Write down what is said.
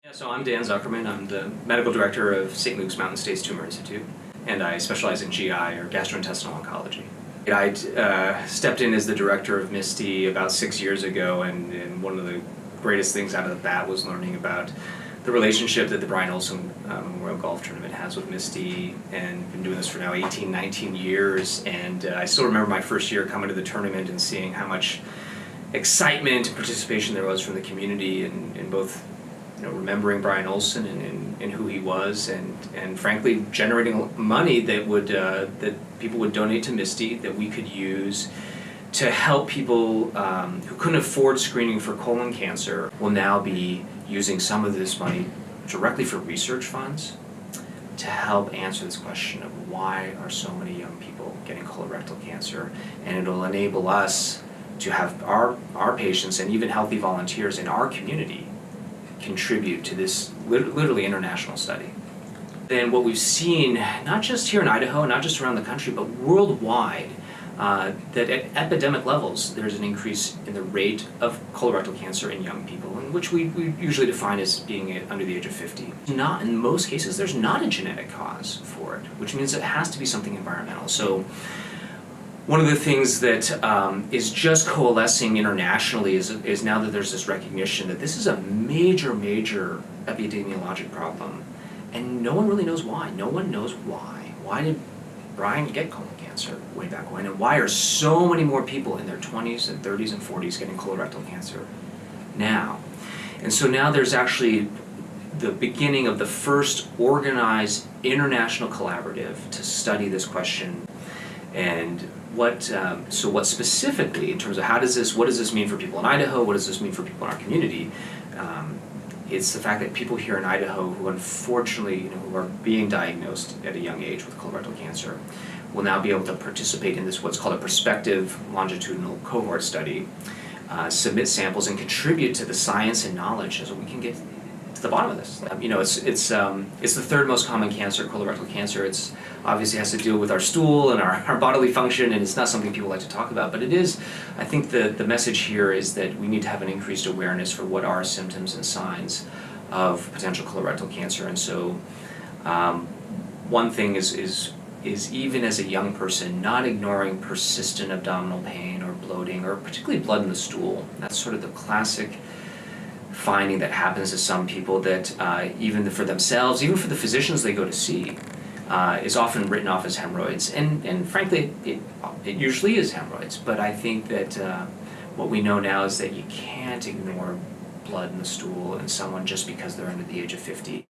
Yeah, so I'm Dan Zuckerman. I'm the medical director of St. Luke's Mountain States Tumor Institute, and I specialize in GI, or gastrointestinal oncology. I stepped in as the director of MISTI about 6 years ago, and one of the greatest things out of that was learning about the relationship that the Brian Olson Memorial Golf Tournament has with MISTI, and been doing this for now 18, 19 years, and I still remember my first year coming to the tournament and seeing how much excitement and participation there was from the community in both remembering Brian Olson and who he was, and frankly generating money that would that people would donate to MISTI that we could use to help people who couldn't afford screening for colon cancer. Will now be using some of this money directly for research funds to help answer this question of why are so many young people getting colorectal cancer, and it'll enable us to have our patients and even healthy volunteers in our community contribute to this literally international study. And what we've seen, not just here in Idaho, not just around the country, but worldwide, that at epidemic levels there's an increase in the rate of colorectal cancer in young people, in which we usually define as being under the age of 50. Not in most cases, there's not a genetic cause for it, which means it has to be something environmental. So one of the things that is just coalescing internationally is now that there's this recognition that this is a major epidemiologic problem, and no one really knows why. No one knows why. Why did Brian get colon cancer way back when, and why are so many more people in their 20s and 30s and 40s getting colorectal cancer now? And so now there's actually the beginning of the first organized international collaborative to study this question. And what specifically, in terms of what does this mean for people in Idaho, what does this mean for people in our community, it's the fact that people here in Idaho who unfortunately who are being diagnosed at a young age with colorectal cancer will now be able to participate in this what's called a prospective longitudinal cohort study, submit samples and contribute to the science and knowledge so we can get to the bottom of this. It's the third most common cancer, colorectal cancer. It's obviously has to deal with our stool and our bodily function, and it's not something people like to talk about, but it is. I think the message here is that we need to have an increased awareness for what are symptoms and signs of potential colorectal cancer. And so one thing is even as a young person, not ignoring persistent abdominal pain or bloating or particularly blood in the stool. That's sort of the classic finding that happens to some people that even for themselves, even for the physicians they go to see, is often written off as hemorrhoids. And frankly, it usually is hemorrhoids. But I think that what we know now is that you can't ignore blood in the stool in someone just because they're under the age of 50.